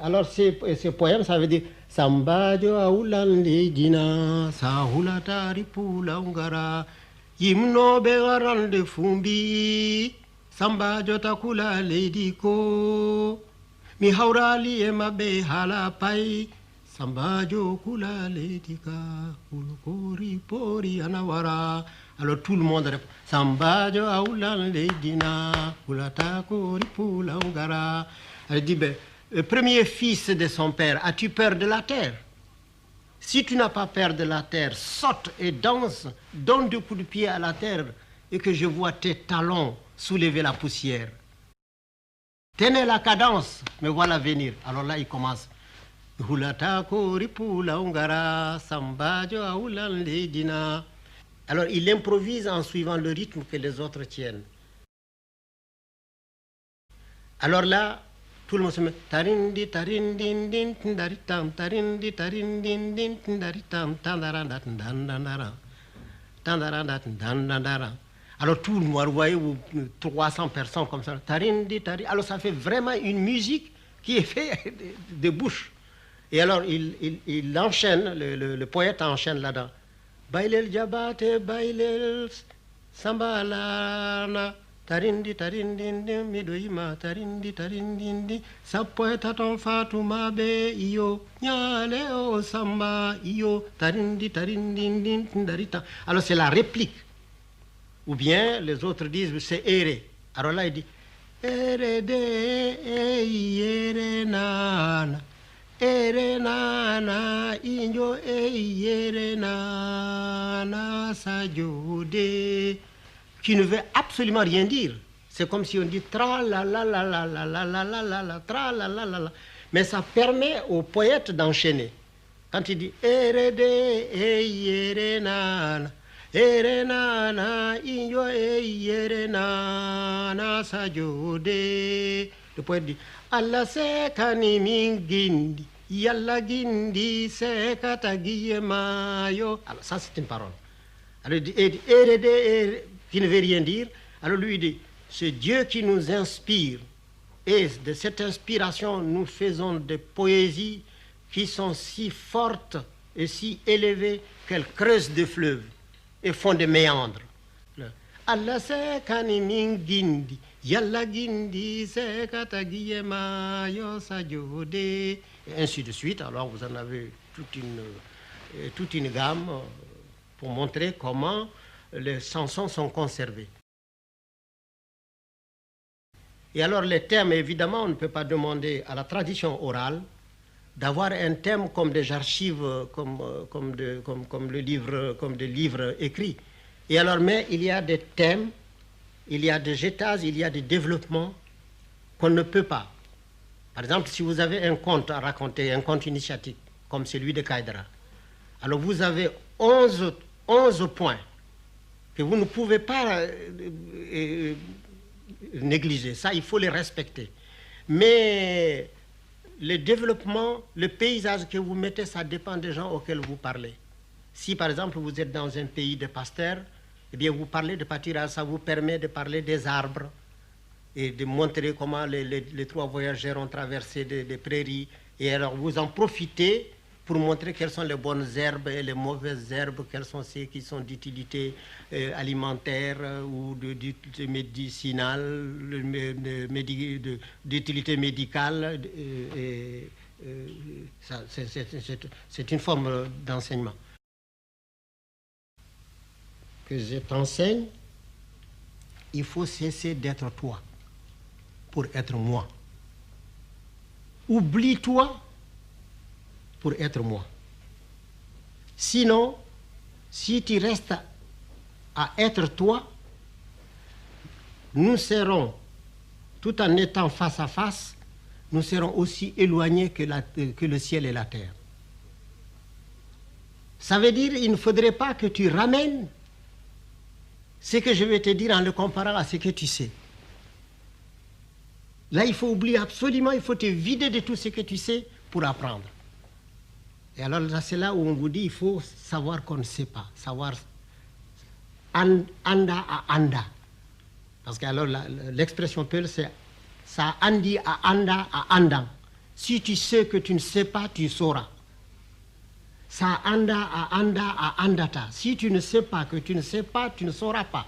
Alors, ces poèmes, ça veut dire Sambajo aulan ledina, sahulata ripula ungara, yimno begaran de fumbi, Sambajo takula lediko, mi haurali emabe halapai, Sambajo kula ledika, ulukori pori anawara. Alors tout le monde répond Sambajo aulan ledina, ulatako ripula ungara. Elle dit, ben, le premier fils de son père, as-tu peur de la terre? Si tu n'as pas peur de la terre, saute et danse, donne deux coups de pied à la terre et que je vois tes talons soulever la poussière. Tenez la cadence, me voilà venir. Alors là, il commence. Alors il improvise en suivant le rythme que les autres tiennent. Alors là, tout le monde se met tarindi tarindin din tindaritam tarindi tarindin din tindaritam tandarandara tandarandara. Alors tout le monde, vous voyez, 300 personnes comme ça, tarindi tarindi. Alors ça fait vraiment une musique qui est faite de bouche. Et alors il enchaîne, le poète enchaîne là-dedans. Bailel jabate bailel sambalana. Tarindi tarindindi midoima tarindi tarindindi sapoeta ton fatuma be iyo nyale o samba iyo tarindi tarindindi tindarita. Alors c'est la réplique. Ou bien les autres disent c'est ere. Alors là il dit ere de ere nana injo ere nana sajode, qui ne veut absolument rien dire. C'est comme si on dit tra la la la la la la la la la la tra la la la la. Mais ça permet au poète d'enchaîner. Quand il dit erede eyere nana inyo eyere nana sajode, le poète dit Allah se kani mingindi yalla gindi se katagiye mayo. Alors ça c'est une parole. Alors il dit erede qui ne veut rien dire. Alors lui il dit, c'est Dieu qui nous inspire. Et de cette inspiration, nous faisons des poésies qui sont si fortes et si élevées qu'elles creusent des fleuves et font des méandres. Allah se kani gindi, yalla gindi se katagiyema yo sajode, et ainsi de suite. Alors vous en avez toute une gamme pour montrer comment les chansons sont conservées. Et alors les thèmes, évidemment, on ne peut pas demander à la tradition orale d'avoir un thème comme des archives, comme des livres écrits. Et alors, mais il y a des thèmes, il y a des étages, il y a des développements qu'on ne peut pas. Par exemple, si vous avez un conte à raconter, un conte initiatique, comme celui de Kaïdra, alors vous avez 11 points que vous ne pouvez pas négliger. Ça, il faut les respecter. Mais le développement, le paysage que vous mettez, ça dépend des gens auxquels vous parlez. Si, par exemple, vous êtes dans un pays de pasteurs, eh bien, vous parlez de pâturage, ça vous permet de parler des arbres et de montrer comment les trois voyageurs ont traversé des prairies. Et alors, vous en profitez pour montrer quelles sont les bonnes herbes et les mauvaises herbes, quelles sont celles qui sont d'utilité alimentaire ou d'utilité médicinale, d'utilité médicale. C'est une forme d'enseignement. Que je t'enseigne, il faut cesser d'être toi pour être moi. Oublie-toi pour être moi. Sinon, si tu restes à être toi, nous serons, tout en étant face à face, nous serons aussi éloignés que le ciel et la terre. Ça veut dire qu'il ne faudrait pas que tu ramènes ce que je vais te dire en le comparant à ce que tu sais. Là, il faut oublier absolument, il faut te vider de tout ce que tu sais pour apprendre. Et alors là, c'est là où on vous dit il faut savoir qu'on ne sait pas, savoir anda à anda. Parce que alors l'expression Peul, c'est ça andi à anda à andang. Si tu sais que tu ne sais pas, tu sauras. Sa anda a anda a andata. Si tu ne sais pas que tu ne sais pas, tu ne sauras pas.